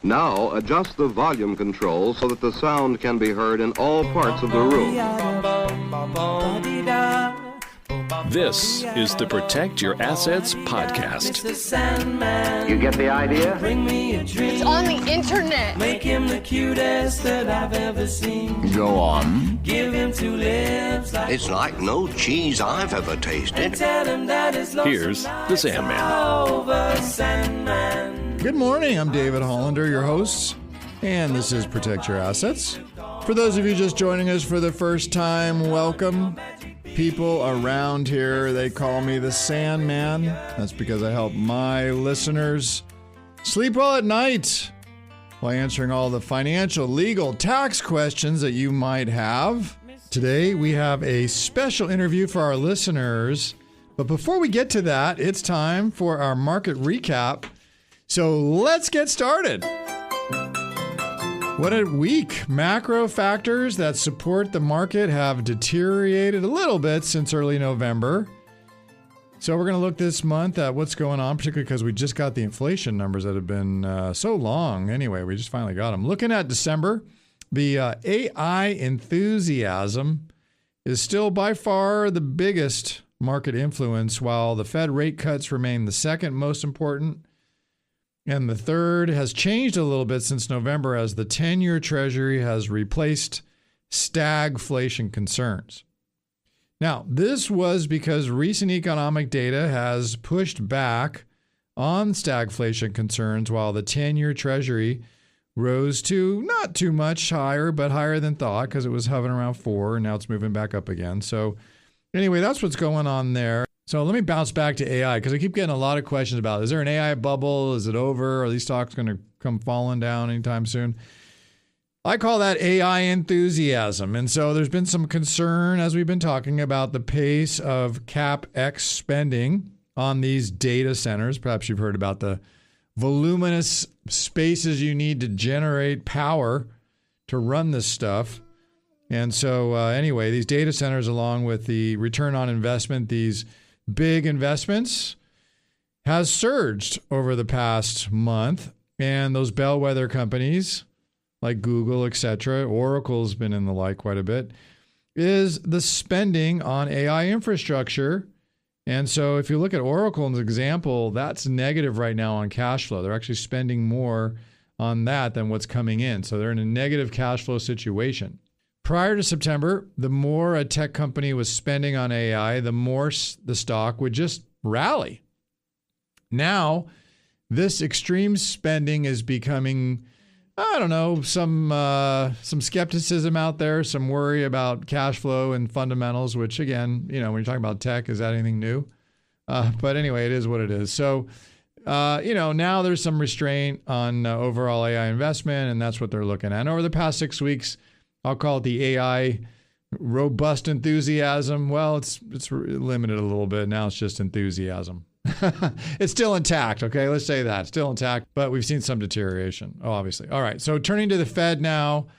Now adjust the volume control so that the sound can be heard in all parts of the room. This is the Protect Your Assets podcast. You get the idea? It's on the internet. Make him the cutest that I've ever seen. Go on. Give him two lips like It's like no cheese I've ever tasted. tell him that his Here's the Sandman. over Sandman. Good morning, I'm David Hollander, your host, and this is Protect Your Assets. For those of you just joining us for the first time, welcome. People around here, they call me the Sandman. That's because I help my listeners sleep well at night while answering all the financial, legal, tax questions that you might have. Today, we have a special interview for our listeners. But before we get to that, it's time for our market recap. So let's get started. What a week. Macro factors that support the market have deteriorated a little bit since early November. So we're going to look this month at what's going on, particularly because we just got the inflation numbers that have been so long. Anyway, we just finally got them. Looking at December, the AI enthusiasm is still by far the biggest market influence, while the Fed rate cuts remain the second most important. And the third has changed a little bit since November as the 10-year Treasury has replaced stagflation concerns. Now, this was because recent economic data has pushed back on stagflation concerns, while the 10-year Treasury rose to not too much higher, but higher than thought because it was hovering around 4, and now it's moving back up again. So anyway, that's what's going on there. So let me bounce back to AI because I keep getting a lot of questions about, is there an AI bubble? Is it over? Are these stocks going to come falling down anytime soon? I call that AI enthusiasm. And so there's been some concern as we've been talking about the pace of CapEx spending on these data centers. Perhaps you've heard about the voluminous spaces you need to generate power to run this stuff. And so anyway, these data centers, along with the return on investment, these big investments, has surged over the past month. And those bellwether companies like Google, etc., Oracle's been in the light quite a bit, is the spending on AI infrastructure. And so if you look at Oracle as an example, that's negative right now on cash flow. They're actually spending more on that than what's coming in. So they're in a negative cash flow situation. Prior to September, the more a tech company was spending on AI, the more the stock would just rally. Now, this extreme spending is becoming, I don't know, some skepticism out there, some worry about cash flow and fundamentals, which again, when you're talking about tech, is that anything new? But anyway, it is what it is. So, now there's some restraint on overall AI investment, and that's what they're looking at. And over the past 6 weeks, I'll call it the AI robust enthusiasm. Well, it's limited a little bit. Now it's just enthusiasm. It's still intact, okay? Let's say that. Still intact, but we've seen some deterioration. Oh, obviously. All right, so turning to the Fed now,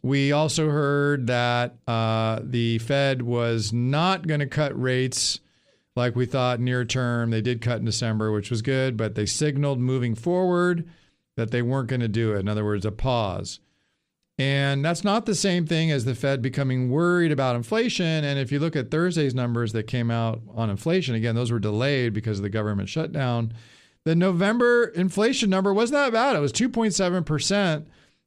we also heard that the Fed was not going to cut rates like we thought near term. They did cut in December, which was good, but they signaled moving forward that they weren't going to do it. In other words, a pause. And that's not the same thing as the Fed becoming worried about inflation. And if you look at Thursday's numbers that came out on inflation, again, those were delayed because of the government shutdown. The November inflation number wasn't that bad. It was 2.7%,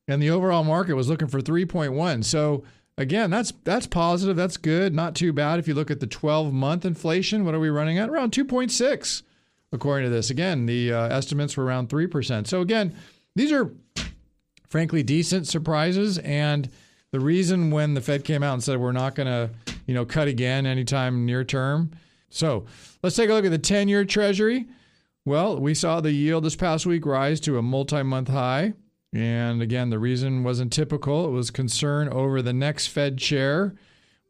and the overall market was looking for 3.1. So again, that's positive. That's good. Not too bad. If you look at the 12-month inflation, what are we running at? Around 2.6, according to this. Again, the estimates were around 3%. So again, these are frankly decent surprises. And the reason when the Fed came out and said we're not going to, cut again anytime near term. So let's take a look at the 10-year Treasury. Well, we saw the yield this past week rise to a multi-month high. And again, the reason wasn't typical. It was concern over the next Fed chair,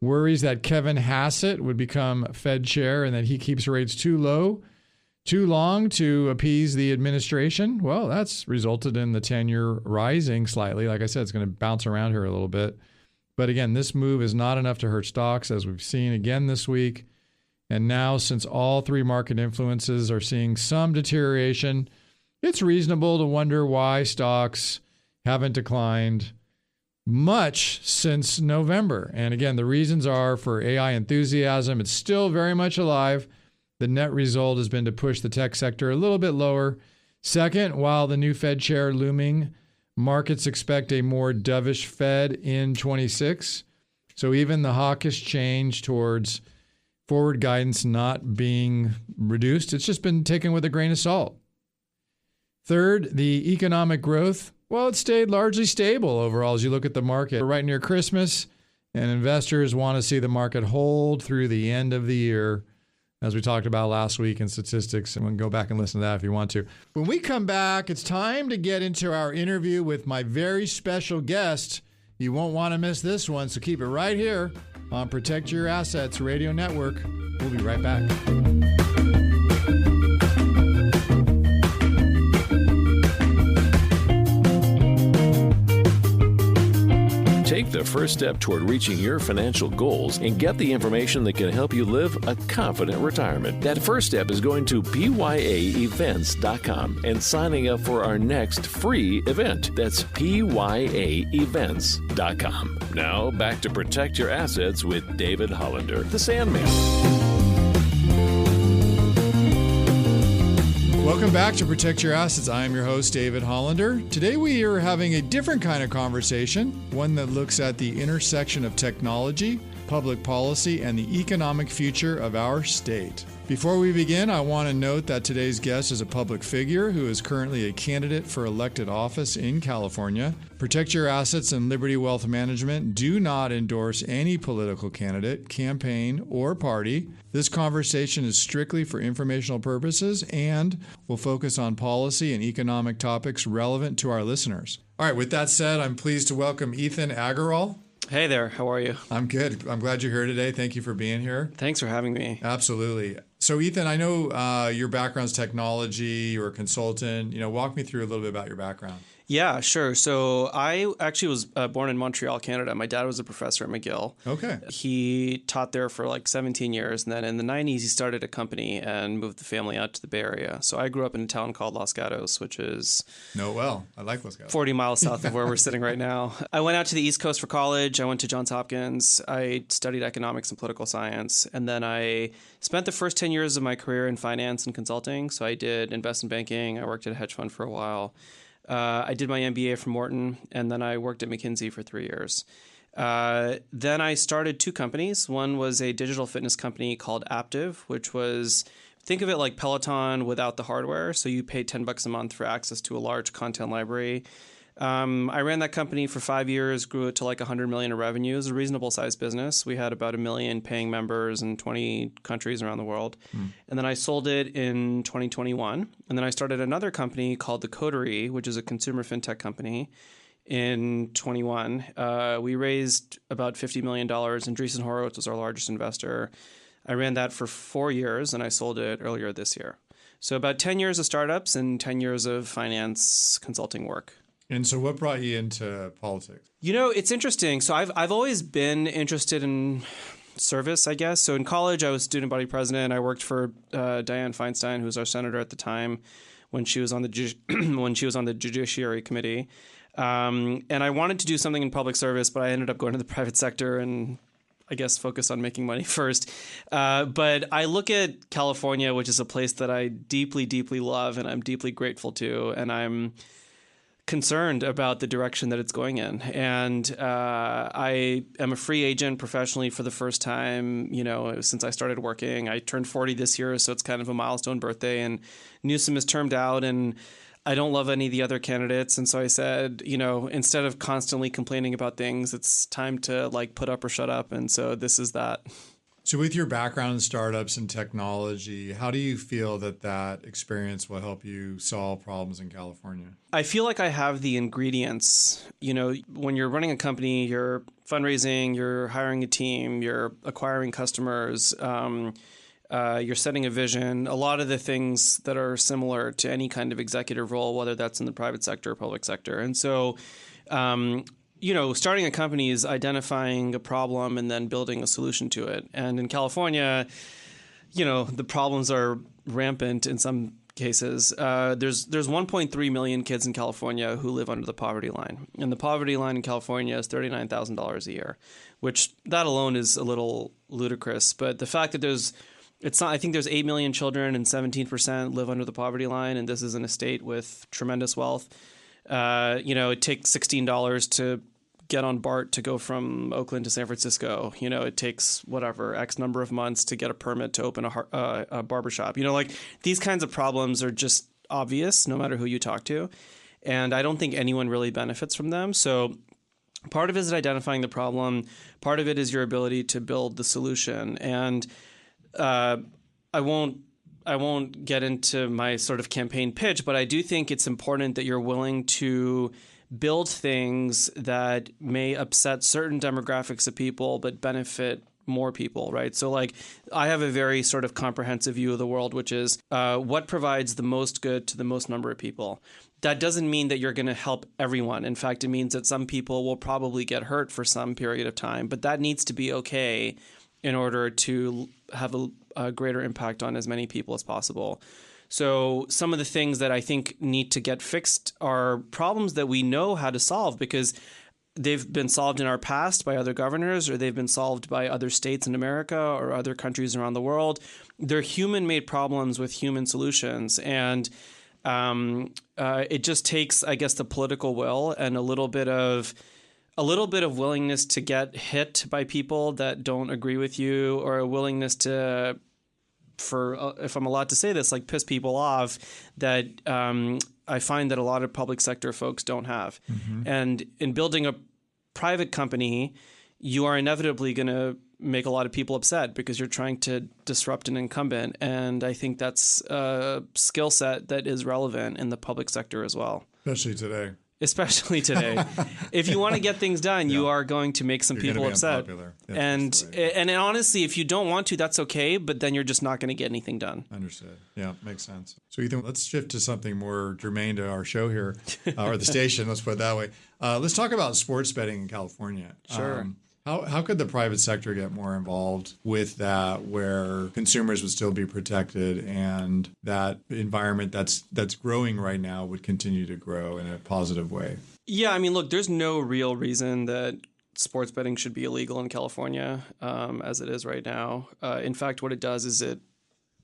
worries that Kevin Hassett would become Fed chair and that he keeps rates too low, too long to appease the administration. Well, that's resulted in the 10-year rising slightly. Like I said, it's going to bounce around here a little bit. But again, this move is not enough to hurt stocks, as we've seen again this week. And now, since all three market influences are seeing some deterioration, it's reasonable to wonder why stocks haven't declined much since November. And again, the reasons are for AI enthusiasm. It's still very much alive. The net result has been to push the tech sector a little bit lower. Second, while the new Fed chair looming, markets expect a more dovish Fed in 26. So even the hawkish change towards forward guidance not being reduced, it's just been taken with a grain of salt. Third, the economic growth, well, it stayed largely stable overall as you look at the market. We're right near Christmas, and investors want to see the market hold through the end of the year, as we talked about last week in statistics, and we can go back and listen to that if you want to. When we come back, it's time to get into our interview with my very special guest. You won't want to miss this one, so keep it right here on Protect Your Assets Radio Network. We'll be right back. Take the first step toward reaching your financial goals and get the information that can help you live a confident retirement. That first step is going to pyaevents.com and signing up for our next free event. That's pyaevents.com. Now back to Protect Your Assets with David Hollander, the Sandman. Welcome back to Protect Your Assets. I am your host, David Hollander. Today we are having a different kind of conversation, one that looks at the intersection of technology, public policy, and the economic future of our state. Before we begin, I want to note that today's guest is a public figure who is currently a candidate for elected office in California. Protect Your Assets and Liberty Wealth Management do not endorse any political candidate, campaign, or party. This conversation is strictly for informational purposes and will focus on policy and economic topics relevant to our listeners. All right, with that said, I'm pleased to welcome Ethan Agarwal. Hey there, how are you? I'm good. I'm glad you're here today. Thank you for being here. Thanks for having me. Absolutely. So, Ethan, I know your background's technology. You're a consultant. Walk me through a little bit about your background. Yeah, sure. So I actually was born in Montreal, Canada. My dad was a professor at McGill. Okay. He taught there for like 17 years. And then in the 90s, he started a company and moved the family out to the Bay Area. So I grew up in a town called Los Gatos, which is... Well, I like Los Gatos. 40 miles south of where we're sitting right now. I went out to the East Coast for college. I went to Johns Hopkins. I studied economics and political science. And then I spent the first 10 years of my career in finance and consulting. So I did investment banking. I worked at a hedge fund for a while. I did my MBA from Wharton, and then I worked at McKinsey for 3 years. Then I started two companies. One was a digital fitness company called Aptiv, which was, think of it like Peloton without the hardware. So you pay $10 a month for access to a large content library. I ran that company for 5 years, grew it to like 100 million in revenue. It was a reasonable sized business. We had about 1 million paying members in 20 countries around the world. And then I sold it in 2021. And then I started another company called The Coterie, which is a consumer fintech company, in 21. We raised about $50 million, and Andreessen Horowitz was our largest investor. I ran that for 4 years, and I sold it earlier this year. So about 10 years of startups and 10 years of finance consulting work. And so what brought you into politics? It's interesting. So I've always been interested in service, I guess. So in college, I was student body president. I worked for Dianne Feinstein, who was our senator at the time, when she was on the Judiciary Committee. And I wanted to do something in public service, but I ended up going to the private sector and I guess focus on making money first. But I look at California, which is a place that I deeply, deeply love and I'm deeply grateful to. And I'm concerned about the direction that it's going in. And I am a free agent professionally for the first time, since I started working. I turned 40 this year, so it's kind of a milestone birthday. And Newsom is termed out, and I don't love any of the other candidates. And so I said, instead of constantly complaining about things, it's time to put up or shut up. And so this is that. So with your background in startups and technology, how do you feel that experience will help you solve problems in California? I feel like I have the ingredients. When you're running a company, you're fundraising, you're hiring a team, you're acquiring customers, you're setting a vision, a lot of the things that are similar to any kind of executive role, whether that's in the private sector or public sector. And so starting a company is identifying a problem and then building a solution to it. And in California, the problems are rampant in some cases. There's 1.3 million kids in California who live under the poverty line, and the poverty line in California is $39,000 a year, which that alone is a little ludicrous. But the fact that I think there's 8 million children and 17% live under the poverty line, and this is in a state with tremendous wealth. It takes $16 to get on BART to go from Oakland to San Francisco. It takes whatever X number of months to get a permit to open a barbershop. These kinds of problems are just obvious no matter who you talk to. And I don't think anyone really benefits from them. So part of it is identifying the problem. Part of it is your ability to build the solution. And I won't get into my sort of campaign pitch, but I do think it's important that you're willing to build things that may upset certain demographics of people but benefit more people, right? So I have a very sort of comprehensive view of the world, which is what provides the most good to the most number of people. That doesn't mean that you're going to help everyone. In fact, it means that some people will probably get hurt for some period of time, but that needs to be okay in order to have a greater impact on as many people as possible. So some of the things that I think need to get fixed are problems that we know how to solve because they've been solved in our past by other governors, or they've been solved by other states in America or other countries around the world. They're human-made problems with human solutions. And it just takes, I guess, the political will and a little bit of willingness to get hit by people that don't agree with you, or a willingness to, if I'm allowed to say this, piss people off that I find that a lot of public sector folks don't have. Mm-hmm. And in building a private company, you are inevitably going to make a lot of people upset because you're trying to disrupt an incumbent. And I think that's a skill set that is relevant in the public sector as well. Especially today. If you want to get things done, you are going to make some people upset. And honestly, if you don't want to, that's okay, but then you're just not going to get anything done. Understood. Yeah, makes sense. So Ethan, let's shift to something more germane to our show here, or the station, let's put it that way. Let's talk about sports betting in California. Sure. How could the private sector get more involved with that, where consumers would still be protected and that environment that's growing right now would continue to grow in a positive way? Yeah, I mean, look, there's no real reason that sports betting should be illegal in California as it is right now. In fact, what it does is it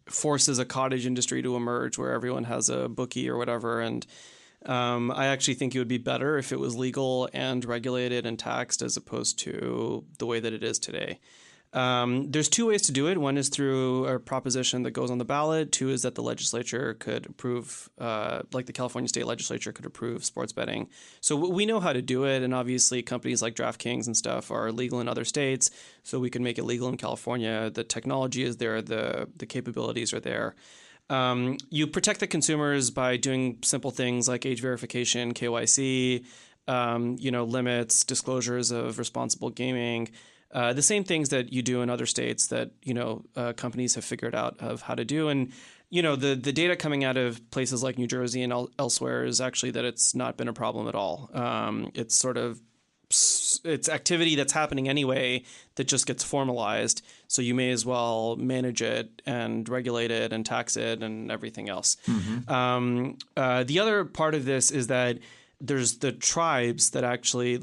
forces a cottage industry to emerge where everyone has a bookie or whatever. And I actually think it would be better if it was legal and regulated and taxed as opposed to the way that it is today. There's two ways to do it. One is through a proposition that goes on the ballot. Two is that the legislature could approve, like the California state legislature could approve sports betting. So we know how to do it. And obviously companies like DraftKings and stuff are legal in other states. So we can make it legal in California. The technology is there. The capabilities are there. You protect the consumers by doing simple things like age verification, KYC, limits, disclosures of responsible gaming, the same things that you do in other states that, companies have figured out of how to do. And, the data coming out of places like New Jersey and elsewhere is actually that it's not been a problem at all. It's activity that's happening anyway that just gets formalized. So you may as well manage it and regulate it and tax it and everything else. Mm-hmm. The other part of this is that there's the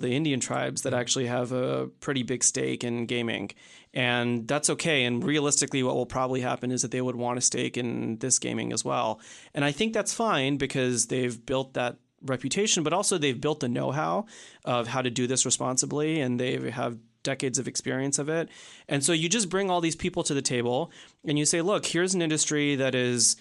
Indian tribes that actually have a pretty big stake in gaming. And that's okay. And realistically, what will probably happen is that they would want a stake in this gaming as well. And I think that's fine because they've built that reputation, but also they've built the know-how of how to do this responsibly, and they have decades of experience of it. And so you just bring all these people to the table and you say, look, here's an industry that is,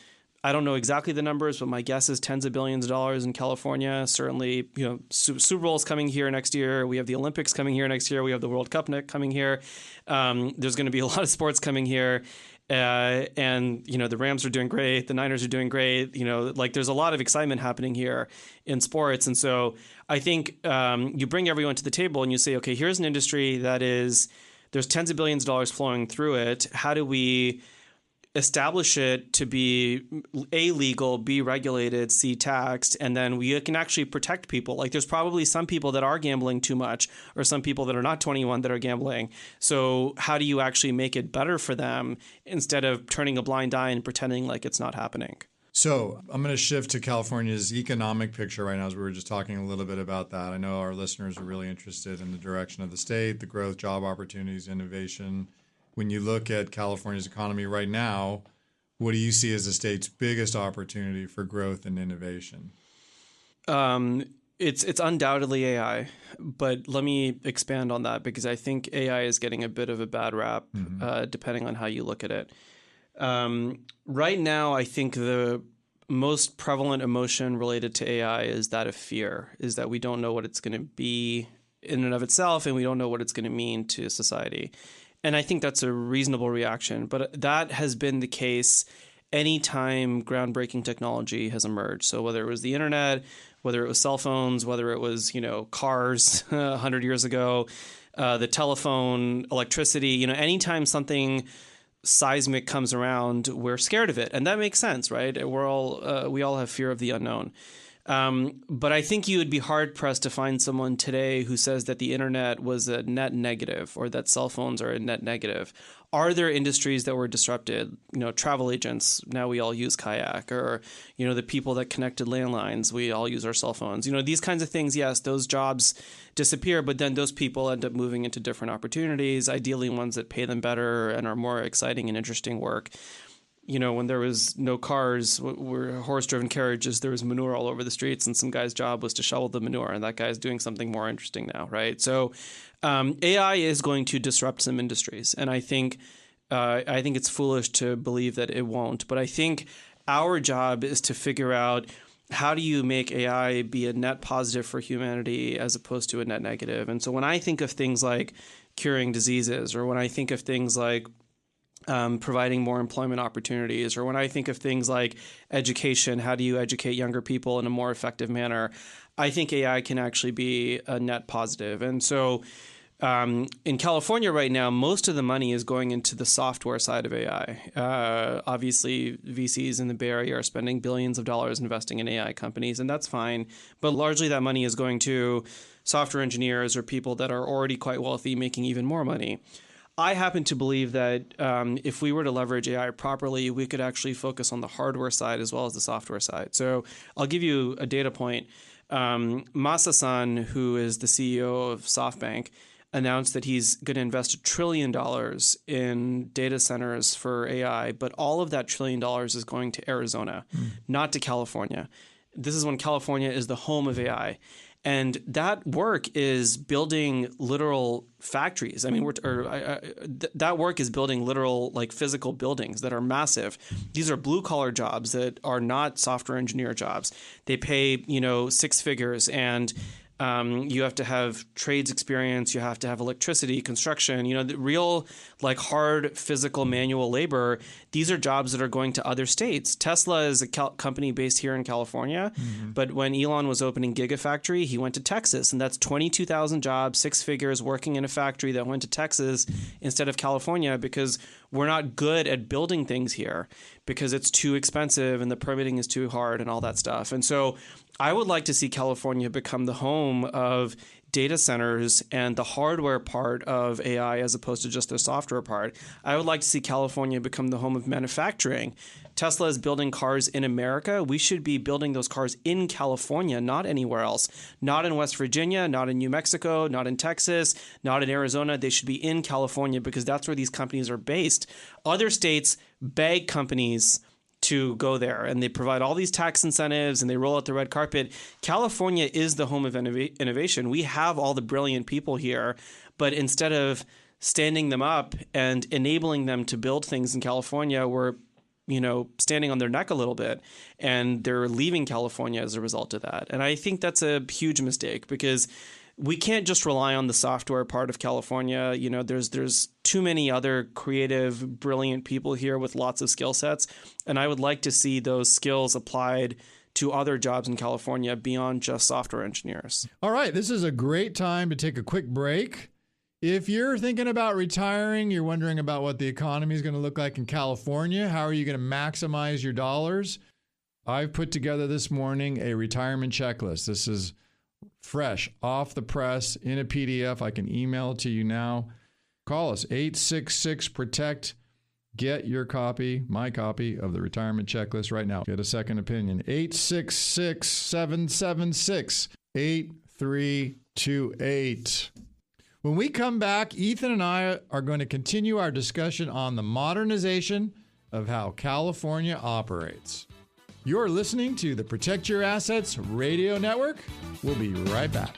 I don't know exactly the numbers, but my guess is tens of billions of dollars in California. Certainly, Super Bowl is coming here next year. We have the Olympics coming here next year. We have the World Cup coming here. There's going to be a lot of sports coming here. And the Rams are doing great. The Niners are doing great. There's a lot of excitement happening here in sports. And so I think you bring everyone to the table and you say, okay, here's an industry there's tens of billions of dollars flowing through it. How do we establish it to be A, legal, B, regulated, C, taxed, and then we can actually protect people. Like there's probably some people that are gambling too much or some people that are not 21 that are gambling. So how do you actually make it better for them instead of turning a blind eye and pretending like it's not happening? So I'm going to shift to California's economic picture right now, as we were just talking a little bit about that. I know our listeners are really interested in the direction of the state, the growth, job opportunities, innovation. When you look at California's economy right now, what do you see as the state's biggest opportunity for growth and innovation? It's undoubtedly AI, but let me expand on that because I think AI is getting a bit of a bad rap, depending on how you look at it. Right now, I think the most prevalent emotion related to AI is that of fear, is that we don't know what it's going to be in and of itself, and we don't know what it's going to mean to society. And I think that's a reasonable reaction, but that has been the case anytime groundbreaking technology has emerged. So whether it was the internet, whether it was cell phones, whether it was, cars 100 years ago, the telephone, electricity, anytime something seismic comes around, we're scared of it. And that makes sense, right? We all have fear of the unknown. But I think you would be hard pressed to find someone today who says that the internet was a net negative or that cell phones are a net negative. Are there industries that were disrupted? Travel agents, now we all use Kayak, or, the people that connected landlines, we all use our cell phones. These kinds of things, yes, those jobs disappear, but then those people end up moving into different opportunities, ideally ones that pay them better and are more exciting and interesting work. When there was no cars, were horse-driven carriages, there was manure all over the streets, and some guy's job was to shovel the manure, and that guy's doing something more interesting now, right? So AI is going to disrupt some industries, and I think it's foolish to believe that it won't. But I think our job is to figure out, how do you make AI be a net positive for humanity as opposed to a net negative? And so when I think of things like curing diseases, or when I think of things like providing more employment opportunities, or when I think of things like education, how do you educate younger people in a more effective manner? I think AI can actually be a net positive. And so in California right now, most of the money is going into the software side of AI. Obviously, VCs in the Bay Area are spending billions of dollars investing in AI companies, and that's fine. But largely that money is going to software engineers or people that are already quite wealthy making even more money. I happen to believe that if we were to leverage AI properly, we could actually focus on the hardware side as well as the software side. So I'll give you a data point. Masa-san, who is the CEO of SoftBank, announced that he's going to invest $1 trillion in data centers for AI, but all of that $1 trillion is going to Arizona, not to California. This is when California is the home of AI. And that work is building literal factories. I mean, that work is building literal, physical buildings that are massive. These are blue collar jobs that are not software engineer jobs. They pay, 6 figures, and you have to have trades experience. You have to have electricity, construction, the real hard physical manual labor. These are jobs that are going to other states. Tesla is a company based here in California. But when Elon was opening Gigafactory, he went to Texas, and that's 22,000 jobs, 6 figures working in a factory that went to Texas instead of California, because we're not good at building things here because it's too expensive and the permitting is too hard and all that stuff. And so I would like to see California become the home of data centers and the hardware part of AI as opposed to just the software part. I would like to see California become the home of manufacturing. Tesla is building cars in America. We should be building those cars in California, not anywhere else. Not in West Virginia, not in New Mexico, not in Texas, not in Arizona. They should be in California because that's where these companies are based. Other states beg companies to go there, and they provide all these tax incentives and they roll out the red carpet. California is the home of innovation. We have all the brilliant people here, but instead of standing them up and enabling them to build things in California, we're standing on their neck a little bit, and they're leaving California as a result of that. And I think that's a huge mistake because we can't just rely on the software part of California. There's too many other creative, brilliant people here with lots of skill sets. And I would like to see those skills applied to other jobs in California beyond just software engineers. All right. This is a great time to take a quick break. If you're thinking about retiring, you're wondering about what the economy is going to look like in California, how are you going to maximize your dollars? I've put together this morning a retirement checklist. This is fresh, off the press, in a PDF. I can email it to you now. Call us, 866-PROTECT. Get your copy, my copy of the retirement checklist right now. Get a second opinion. 866-776-8328. When we come back, Ethan and I are going to continue our discussion on the modernization of how California operates. You're listening to the Protect Your Assets Radio Network. We'll be right back.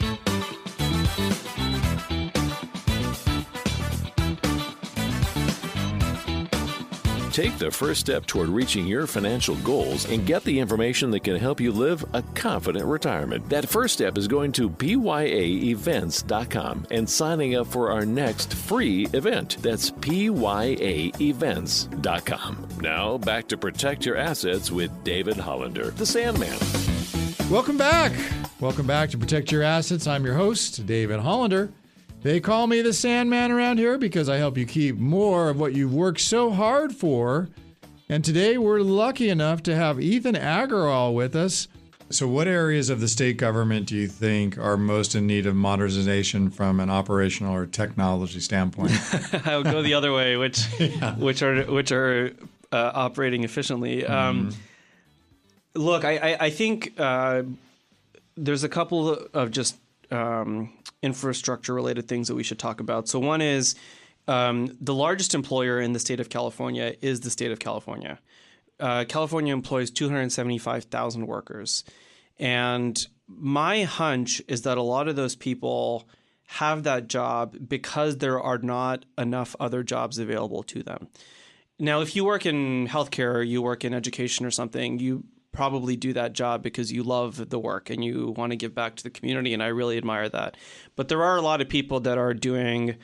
Take the first step toward reaching your financial goals and get the information that can help you live a confident retirement. That first step is going to pyaevents.com and signing up for our next free event. That's pyaevents.com. Now, back to Protect Your Assets with David Hollander, the Sandman. Welcome back. Welcome back to Protect Your Assets. I'm your host, David Hollander. They call me the Sandman around here because I help you keep more of what you've worked so hard for. And today we're lucky enough to have Ethan Agarwal with us. So what areas of the state government do you think are most in need of modernization from an operational or technology standpoint? I would go the other way, which are operating efficiently. Look, I think there's a couple of just infrastructure related things that we should talk about. So one is the largest employer in the state of California is the state of California. California employs 275,000 workers. And my hunch is that a lot of those people have that job because there are not enough other jobs available to them. Now, if you work in healthcare or you work in education or something, you probably do that job because you love the work and you want to give back to the community, and I really admire that. But there are a lot of people that are doing,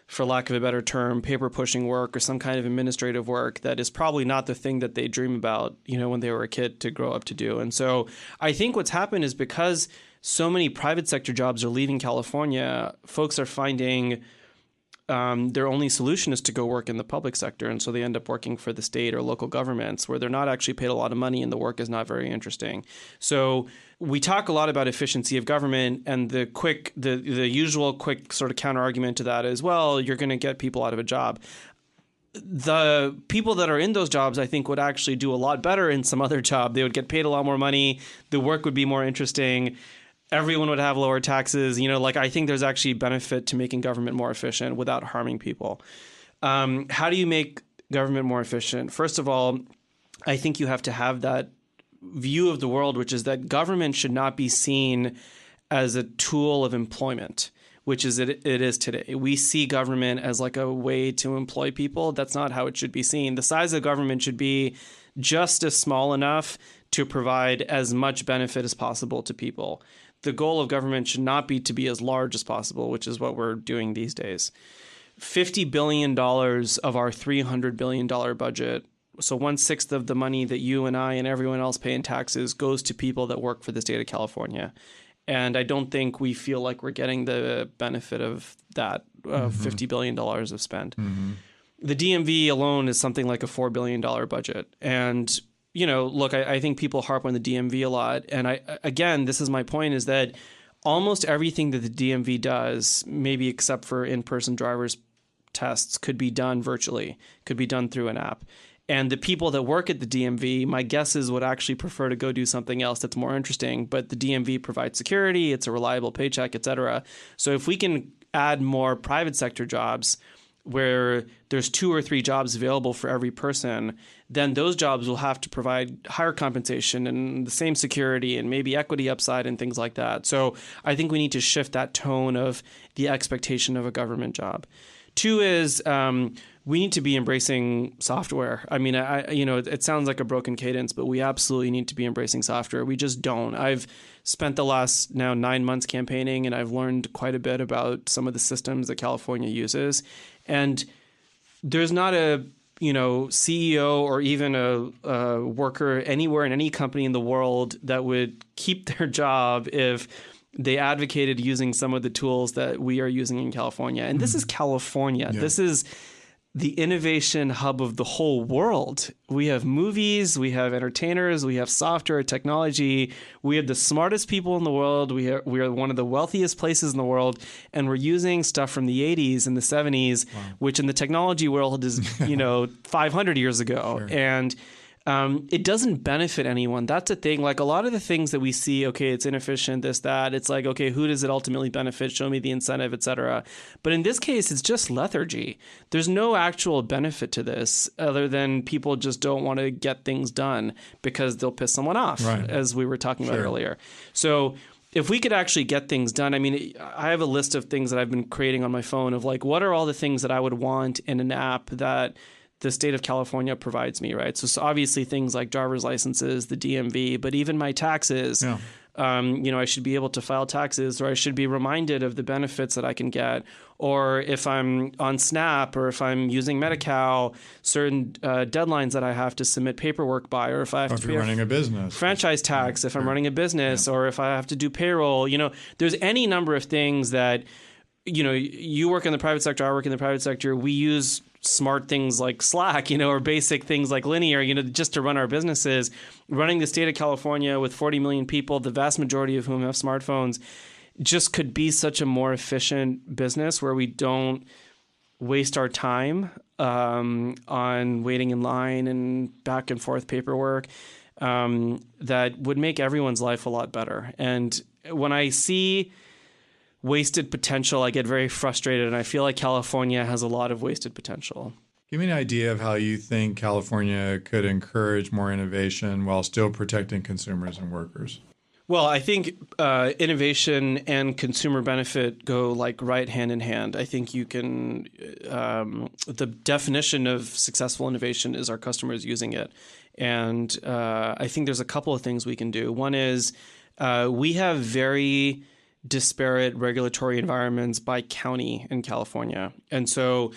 for lack of a better term, paper pushing work or some kind of administrative work that is probably not the thing that they dream about, when they were a kid to grow up to do. And so I think what's happened is because so many private sector jobs are leaving California, folks are finding their only solution is to go work in the public sector. And so they end up working for the state or local governments where they're not actually paid a lot of money and the work is not very interesting. So we talk a lot about efficiency of government, and the usual quick sort of counter argument to that is, well, you're going to get people out of a job. The people that are in those jobs, I think, would actually do a lot better in some other job. They would get paid a lot more money. The work would be more interesting. Everyone would have lower taxes. I think there's actually benefit to making government more efficient without harming people. How do you make government more efficient? First of all, I think you have to have that view of the world, which is that government should not be seen as a tool of employment, which is it is today. We see government as like a way to employ people. That's not how it should be seen. The size of government should be just as small enough to provide as much benefit as possible to people. The goal of government should not be to be as large as possible, which is what we're doing these days. $50 billion of our $300 billion budget, so 1/6 of the money that you and I and everyone else pay in taxes, goes to people that work for the state of California. And I don't think we feel like we're getting the benefit of that $50 billion of spend. Mm-hmm. The DMV alone is something like a $4 billion budget. And look, I think people harp on the DMV a lot. And again, this is my point, is that almost everything that the DMV does, maybe except for in-person driver's tests, could be done virtually, could be done through an app. And the people that work at the DMV, my guess is, would actually prefer to go do something else that's more interesting. But the DMV provides security, it's a reliable paycheck, et cetera. So if we can add more private sector jobs where there's 2 or 3 jobs available for every person, then those jobs will have to provide higher compensation and the same security and maybe equity upside and things like that. So I think we need to shift that tone of the expectation of a government job. 2 is we need to be embracing software. I mean, it sounds like a broken cadence, but we absolutely need to be embracing software. We just don't. I've spent the last now 9 months campaigning, and I've learned quite a bit about some of the systems that California uses. And there's not a CEO or even a worker anywhere in any company in the world that would keep their job if they advocated using some of the tools that we are using in California. And this is California. Yeah. This is the innovation hub of the whole world. We have movies, we have entertainers, we have software, technology. We have the smartest people in the world. We are one of the wealthiest places in the world, and we're using stuff from the 80s and the 70s, which in the technology world is 500 years ago. Sure. And it doesn't benefit anyone. That's the thing. Like a lot of the things that we see, okay, it's inefficient, this, that. It's like, okay, who does it ultimately benefit? Show me the incentive, et cetera. But in this case, it's just lethargy. There's no actual benefit to this other than people just don't want to get things done because they'll piss someone off, as we were talking about earlier. So if we could actually get things done, I mean, I have a list of things that I've been creating on my phone of like, what are all the things that I would want in an app that the state of California provides me, right? So obviously things like driver's licenses, the DMV, but even my taxes. Yeah. I should be able to file taxes, or I should be reminded of the benefits that I can get. Or if I'm on SNAP, or if I'm using Medi-Cal, certain deadlines that I have to submit paperwork by, or if I have to be running a business, franchise tax, if I'm running a business, or if I have to do payroll. There's any number of things that, you work in the private sector, I work in the private sector. We use smart things like Slack, or basic things like Linear, just to run our businesses. Running the state of California with 40 million people, the vast majority of whom have smartphones, just could be such a more efficient business where we don't waste our time on waiting in line and back and forth paperwork. That would make everyone's life a lot better. And when I see wasted potential, I get very frustrated, and I feel like California has a lot of wasted potential. Give me an idea of how you think California could encourage more innovation while still protecting consumers and workers. Well, I think innovation and consumer benefit go like right hand in hand. I think you can the definition of successful innovation is our customers using it. And I think there's a couple of things we can do. One is we have very disparate regulatory environments by county in California. And so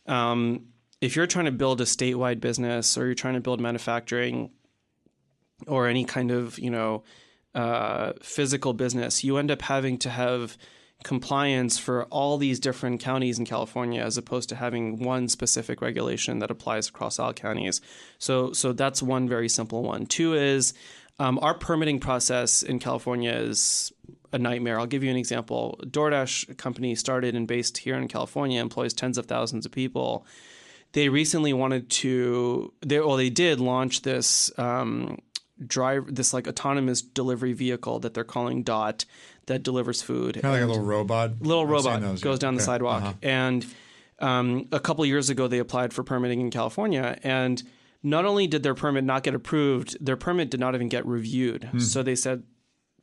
if you're trying to build a statewide business, or you're trying to build manufacturing or any kind of, physical business, you end up having to have compliance for all these different counties in California, as opposed to having one specific regulation that applies across all counties. So that's one very simple one. Two is our permitting process in California is a nightmare. I'll give you an example. DoorDash company started and based here in California, employs tens of thousands of people. They recently they did launch this autonomous delivery vehicle that they're calling DOT, that delivers food. Kind of like a little robot. Little robot goes down the sidewalk. Uh-huh. And a couple of years ago, they applied for permitting in California, and not only did their permit not get approved, their permit did not even get reviewed. So they said,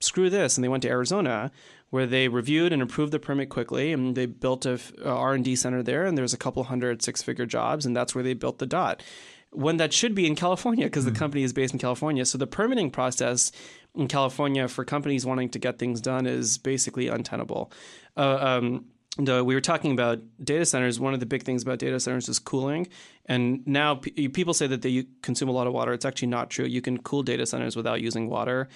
screw this. And they went to Arizona, where they reviewed and approved the permit quickly. And they built a R&D center there. And there's a couple hundred six-figure jobs. And that's where they built the DOT, when that should be in California, because the company is based in California. So the permitting process in California for companies wanting to get things done is basically untenable. We were talking about data centers. One of the big things about data centers is cooling. And now people say that they consume a lot of water. It's actually not true. You can cool data centers without using water.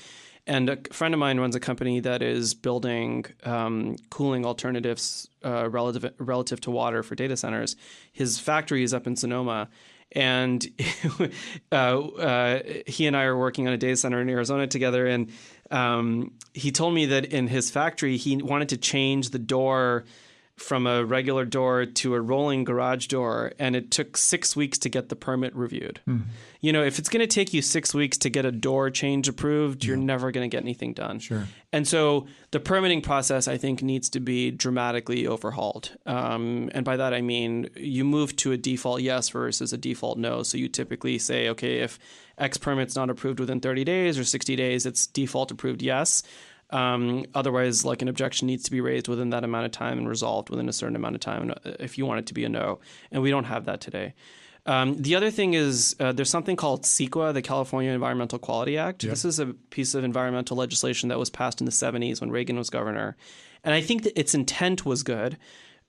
And a friend of mine runs a company that is building cooling alternatives relative to water for data centers. His factory is up in Sonoma. And he and I are working on a data center in Arizona together. And he told me that in his factory, he wanted to change the door from a regular door to a rolling garage door, and it took 6 weeks to get the permit reviewed. If it's going to take you 6 weeks to get a door change approved, you're never going to get anything done. Sure. And so the permitting process, I think, needs to be dramatically overhauled. And by that, I mean you move to a default yes versus a default no. So you typically say, okay, if X permit's not approved within 30 days or 60 days, it's default approved yes. Otherwise, like an objection needs to be raised within that amount of time and resolved within a certain amount of time if you want it to be a no. And we don't have that today. The other thing is there's something called CEQA, the California Environmental Quality Act. Yep. This is a piece of environmental legislation that was passed in the 70s when Reagan was governor. And I think that its intent was good,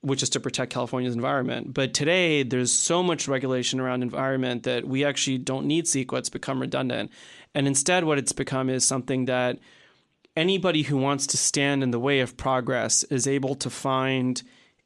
which is to protect California's environment. But today, there's so much regulation around environment that we actually don't need CEQA. It's become redundant. And instead, what it's become is something that anybody who wants to stand in the way of progress is able to find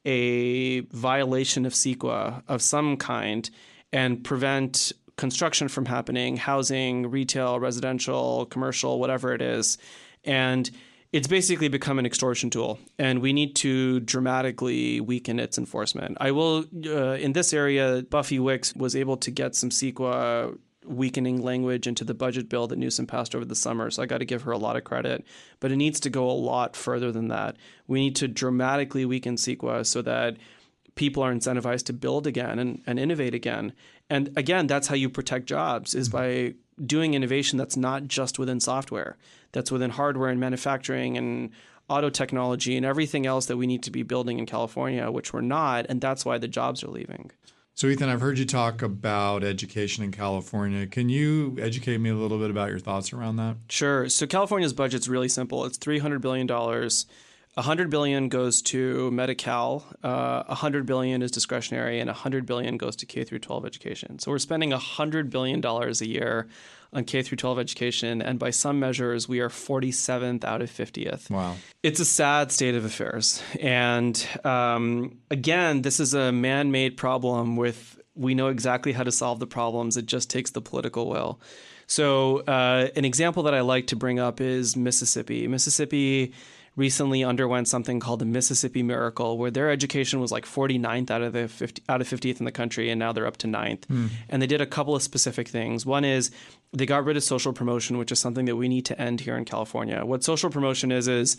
a violation of CEQA of some kind and prevent construction from happening, housing, retail, residential, commercial, whatever it is. And it's basically become an extortion tool, and we need to dramatically weaken its enforcement. I will, in this area, Buffy Wicks was able to get some CEQA weakening language into the budget bill that Newsom passed over the summer, so I got to give her a lot of credit. But it needs to go a lot further than that. We need to dramatically weaken CEQA so that people are incentivized to build again and innovate again. And again, that's how you protect jobs, is by doing innovation that's not just within software, that's within hardware and manufacturing and auto technology and everything else that we need to be building in California, which we're not, and that's why the jobs are leaving. So, Ethan, I've heard you talk about education in California. Can you educate me a little bit about your thoughts around that? Sure. So California's budget's really simple. It's $300 billion. $100 billion goes to Medi-Cal, $100 billion is discretionary, and $100 billion goes to K through 12 education. So we're spending $100 billion a year on K through 12 education, and by some measures, we are 47th out of 50th. Wow. It's a sad state of affairs. And again, this is a man-made problem with, we know exactly how to solve the problems. It just takes the political will. So an example that I like to bring up is Mississippi. Mississippi recently underwent something called the Mississippi Miracle, where their education was like 49th out of 50th in the country, and now they're up to 9th. And they did a couple of specific things. One is they got rid of social promotion, which is something that we need to end here in California. What social promotion is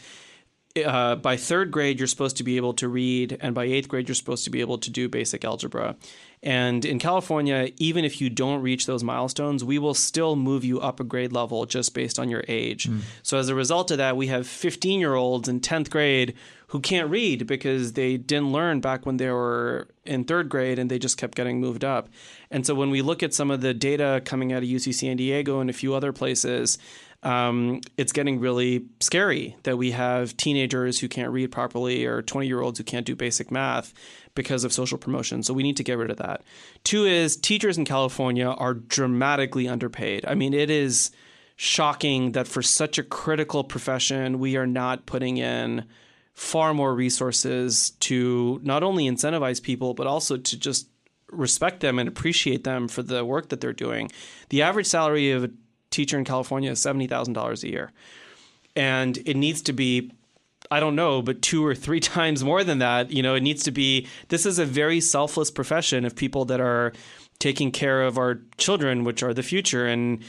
by third grade, you're supposed to be able to read, and by eighth grade, you're supposed to be able to do basic algebra. And in California, even if you don't reach those milestones, we will still move you up a grade level just based on your age. So as a result of that, we have 15-year-olds in 10th grade who can't read because they didn't learn back when they were in third grade, and they just kept getting moved up. And so when we look at some of the data coming out of UC San Diego and a few other places, it's getting really scary that we have teenagers who can't read properly or 20-year-olds who can't do basic math because of social promotion. So we need to get rid of that. Two is teachers in California are dramatically underpaid. I mean, it is shocking that for such a critical profession, we are not putting in far more resources to not only incentivize people, but also to just respect them and appreciate them for the work that they're doing. The average salary of a teacher in California is $70,000 a year. And it needs to be, I don't know, but 2 or 3 times more than that. You know, it needs to be, this is a very selfless profession of people that are taking care of our children, which are the future. And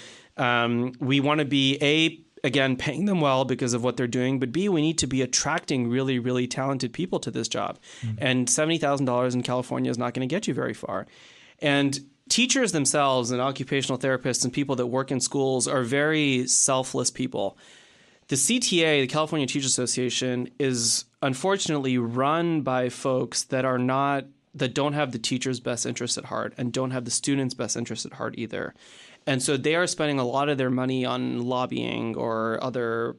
we want to be, again, paying them well because of what they're doing, but B, we need to be attracting really, really talented people to this job. And $70,000 in California is not going to get you very far. And teachers themselves and occupational therapists and people that work in schools are very selfless people. The CTA, the California Teachers Association, is unfortunately run by folks that don't have the teacher's best interest at heart and don't have the student's best interest at heart either. And so they are spending a lot of their money on lobbying or other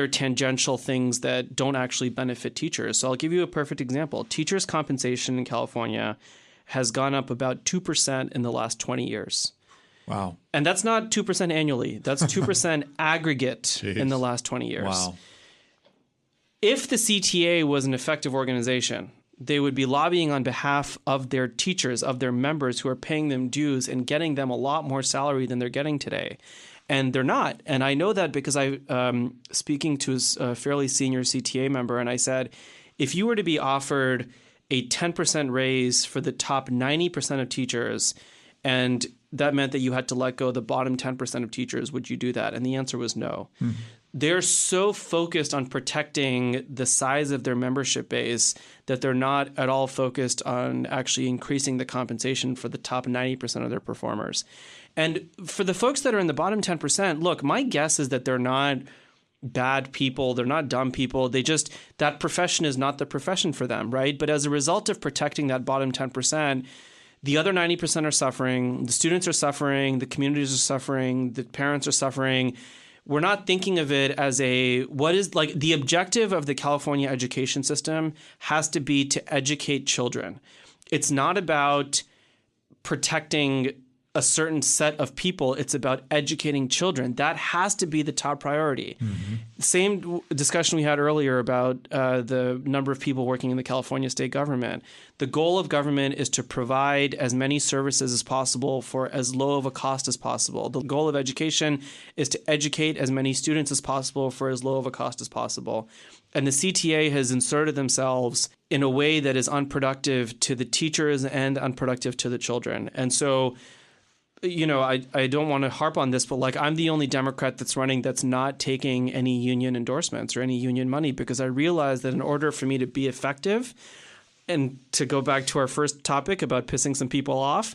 tangential things that don't actually benefit teachers. So I'll give you a perfect example. Teachers' compensation in California has gone up about 2% in the last 20 years. Wow. And that's not 2% annually. That's 2% aggregate in the last 20 years. Wow. If the CTA was an effective organization, they would be lobbying on behalf of their teachers, of their members who are paying them dues and getting them a lot more salary than they're getting today. And they're not. And I know that because speaking to a fairly senior CTA member, and I said, if you were to be offered a 10% raise for the top 90% of teachers, and that meant that you had to let go the bottom 10% of teachers, would you do that? And the answer was no. They're so focused on protecting the size of their membership base that they're not at all focused on actually increasing the compensation for the top 90% of their performers. And for the folks that are in the bottom 10%, look, my guess is that they're not bad people. They're not dumb people. That profession is not the profession for them, right? But as a result of protecting that bottom 10%, the other 90% are suffering. The students are suffering. The communities are suffering. The parents are suffering. We're not thinking of it as the objective of the California education system has to be to educate children. It's not about protecting a certain set of people. It's about educating children. That has to be the top priority. Same discussion we had earlier about the number of people working in the California state government. The goal of government is to provide as many services as possible for as low of a cost as possible. The goal of education is to educate as many students as possible for as low of a cost as possible. And the CTA has inserted themselves in a way that is unproductive to the teachers and unproductive to the children. And so, I don't want to harp on this, but like I'm the only Democrat that's running that's not taking any union endorsements or any union money, because I realize that in order for me to be effective, and to go back to our first topic about pissing some people off,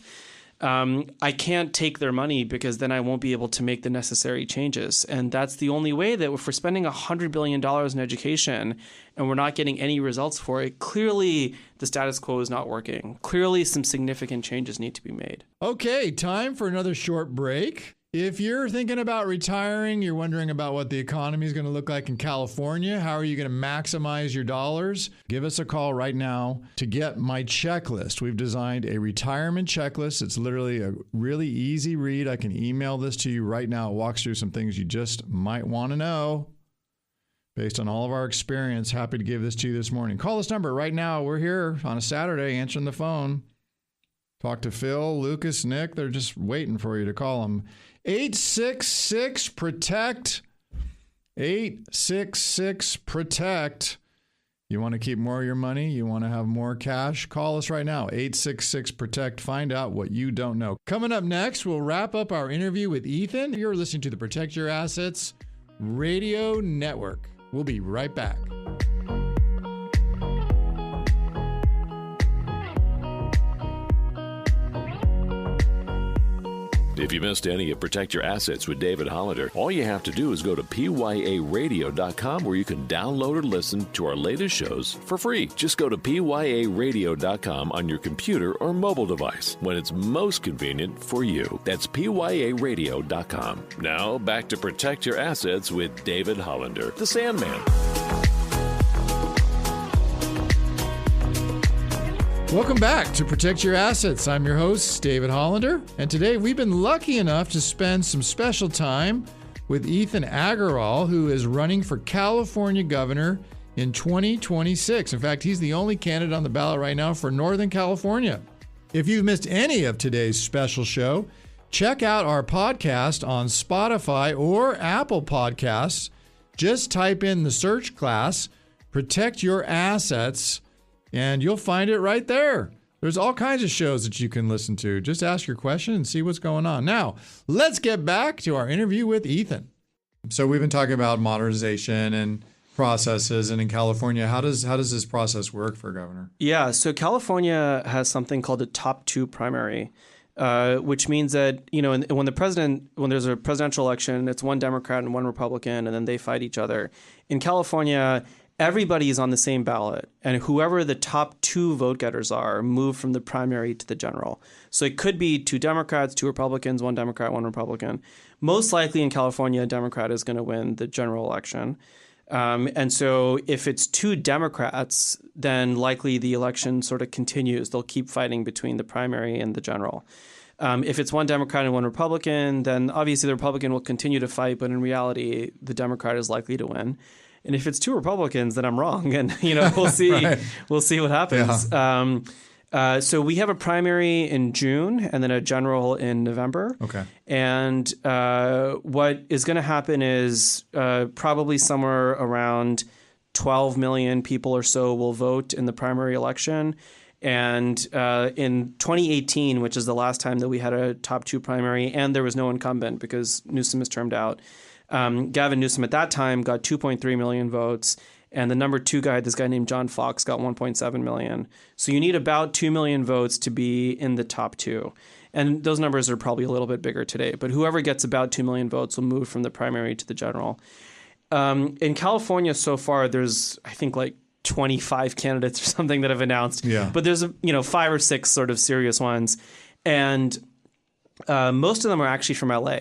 I can't take their money, because then I won't be able to make the necessary changes. And that's the only way that if we're spending $100 billion in education and we're not getting any results for it, clearly the status quo is not working. Clearly some significant changes need to be made. Okay, time for another short break. If you're thinking about retiring, you're wondering about what the economy is going to look like in California, how are you going to maximize your dollars? Give us a call right now to get my checklist. We've designed a retirement checklist. It's literally a really easy read. I can email this to you right now. It walks through some things you just might want to know based on all of our experience. Happy to give this to you this morning. Call this number right now. We're here on a Saturday answering the phone. Talk to Phil, Lucas, Nick. They're just waiting for you to call them. 866-PROTECT. 866-PROTECT. You want to keep more of your money? You want to have more cash? Call us right now. 866-PROTECT. Find out what you don't know. Coming up next, we'll wrap up our interview with Ethan. You're listening to the Protect Your Assets Radio Network. We'll be right back. If you missed any of Protect Your Assets with David Hollander, all you have to do is go to pyaradio.com, where you can download or listen to our latest shows for free. Just go to pyaradio.com on your computer or mobile device when it's most convenient for you. That's pyaradio.com. Now back to Protect Your Assets with David Hollander, the Sandman. Welcome back to Protect Your Assets. I'm your host, David Hollander, and today we've been lucky enough to spend some special time with Ethan Agarwal, who is running for California governor in 2026. In fact, he's the only candidate on the ballot right now for Northern California. If you've missed any of today's special show, check out our podcast on Spotify or Apple Podcasts. Just type in the search class, Protect Your Assets, and you'll find it right there. There's all kinds of shows that you can listen to. Just ask your question and see what's going on. Now, let's get back to our interview with Ethan. So we've been talking about modernization and processes, and in California, how does this process work for a governor? Yeah, so California has something called a top two primary, which means that, when there's a presidential election, it's one Democrat and one Republican, and then they fight each other. In California, everybody is on the same ballot, and whoever the top two vote getters are move from the primary to the general. So it could be two Democrats, two Republicans, one Democrat, one Republican. Most likely in California, a Democrat is going to win the general election. And so if it's two Democrats, then likely the election sort of continues. They'll keep fighting between the primary and the general. If it's one Democrat and one Republican, then obviously the Republican will continue to fight, but in reality, the Democrat is likely to win. And if it's two Republicans, then I'm wrong, and we'll see. Right. We'll see what happens. Yeah. So we have a primary in June, and then a general in November. Okay. And what is going to happen is probably somewhere around 12 million people or so will vote in the primary election. And in 2018, which is the last time that we had a top two primary, and there was no incumbent because Newsom is termed out. Gavin Newsom at that time got 2.3 million votes, and the number two guy, this guy named John Fox, got 1.7 million. So you need about 2 million votes to be in the top two. And those numbers are probably a little bit bigger today, but whoever gets about 2 million votes will move from the primary to the general. In California so far, there's, I think, like 25 candidates or something that have announced. Yeah. But there's, 5 or 6 sort of serious ones. And most of them are actually from LA.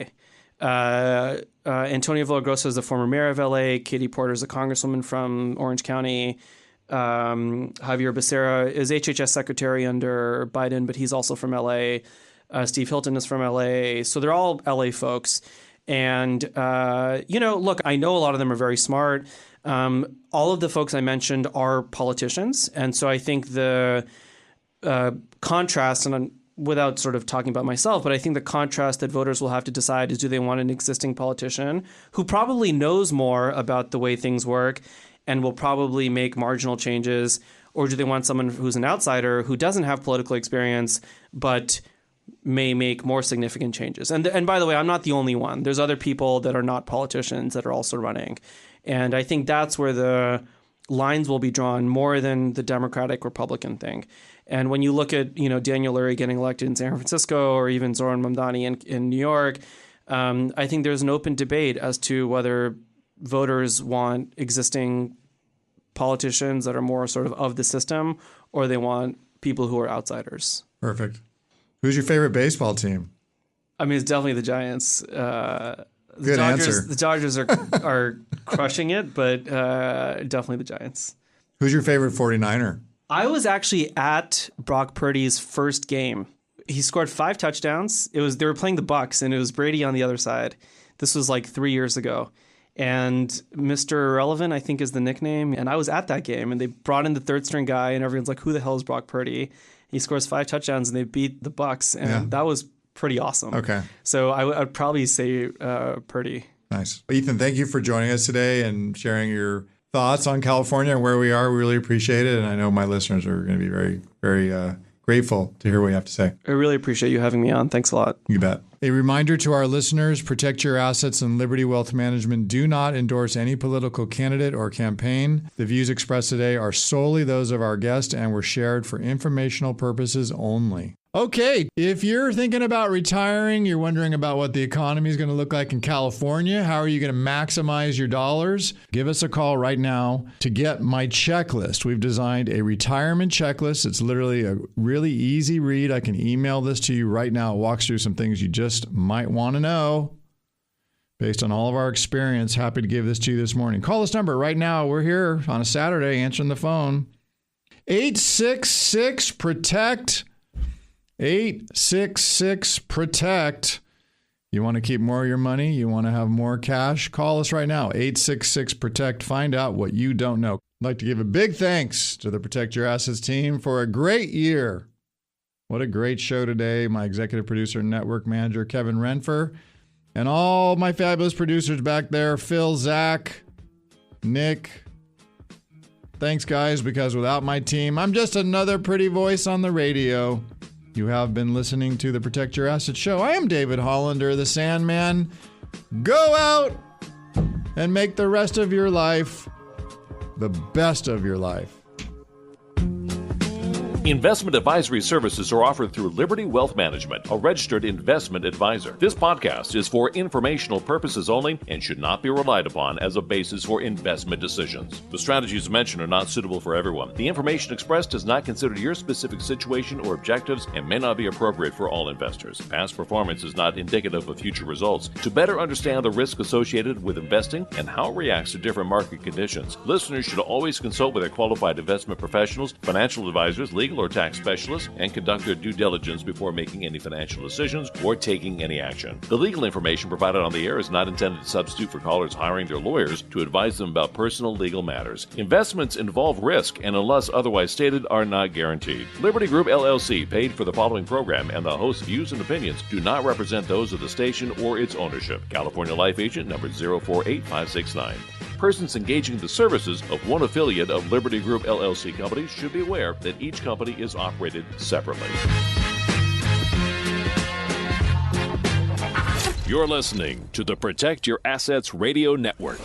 Antonio Villagrosa is the former mayor of LA. Katie Porter is a congresswoman from Orange County. Javier Becerra is HHS secretary under Biden, but he's also from LA. Steve Hilton is from LA. So they're all LA folks. And, look, I know a lot of them are very smart. All of the folks I mentioned are politicians. And so I think the contrast, and without sort of talking about myself, but I think the contrast that voters will have to decide is, do they want an existing politician who probably knows more about the way things work and will probably make marginal changes, or do they want someone who's an outsider who doesn't have political experience but may make more significant changes? And by the way, I'm not the only one. There's other people that are not politicians that are also running. And I think that's where the lines will be drawn more than the Democratic-Republican thing. And when you look at, Daniel Lurie getting elected in San Francisco, or even Zoran Mamdani in New York, I think there's an open debate as to whether voters want existing politicians that are more sort of the system, or they want people who are outsiders. Perfect. Who's your favorite baseball team? I mean, it's definitely the Giants. Good answer. The Dodgers are crushing it, but definitely the Giants. Who's your favorite 49er? I was actually at Brock Purdy's first game. He scored 5 touchdowns. They were playing the Bucks, and it was Brady on the other side. This was like 3 years ago. And Mr. Irrelevant, I think, is the nickname. And I was at that game, and they brought in the third string guy, and everyone's like, who the hell is Brock Purdy? He scores 5 touchdowns, and they beat the Bucks, and that was pretty awesome. Okay. So I'd probably say Purdy. Nice. Ethan, thank you for joining us today and sharing your thoughts on California and where we are. We really appreciate it. And I know my listeners are going to be very, very grateful to hear what you have to say. I really appreciate you having me on. Thanks a lot. You bet. A reminder to our listeners, Protect Your Assets and Liberty Wealth Management do not endorse any political candidate or campaign. The views expressed today are solely those of our guest and were shared for informational purposes only. Okay, if you're thinking about retiring, you're wondering about what the economy is going to look like in California, how are you going to maximize your dollars? Give us a call right now to get my checklist. We've designed a retirement checklist. It's literally a really easy read. I can email this to you right now. It walks through some things you just might want to know based on all of our experience. Happy to give this to you this morning. Call this number right now. We're here on a Saturday answering the phone. 866-PROTECT. 866-PROTECT. You want to keep more of your money? You want to have more cash? Call us right now. 866-PROTECT. Find out what you don't know. I'd like to give a big thanks to the Protect Your Assets team for a great year. What a great show today. My executive producer and network manager, Kevin Renfer, and all my fabulous producers back there, Phil, Zach, Nick. Thanks, guys, because without my team, I'm just another pretty voice on the radio. You have been listening to the Protect Your Assets show. I am David Hollander, the Sandman. Go out and make the rest of your life the best of your life. Investment advisory services are offered through Liberty Wealth Management, a registered investment advisor. This podcast is for informational purposes only and should not be relied upon as a basis for investment decisions. The strategies mentioned are not suitable for everyone. The information expressed does not consider your specific situation or objectives and may not be appropriate for all investors. Past performance is not indicative of future results. To better understand the risk associated with investing and how it reacts to different market conditions, listeners should always consult with their qualified investment professionals, financial advisors, legal or tax specialists, and conduct their due diligence before making any financial decisions or taking any action. The legal information provided on the air is not intended to substitute for callers hiring their lawyers to advise them about personal legal matters. Investments involve risk and, unless otherwise stated, are not guaranteed. Liberty Group LLC paid for the following program, and the host's views and opinions do not represent those of the station or its ownership. California Life Agent number 048569. Persons engaging the services of one affiliate of Liberty Group LLC companies should be aware that each company is operated separately. You're listening to the Protect Your Assets Radio Network.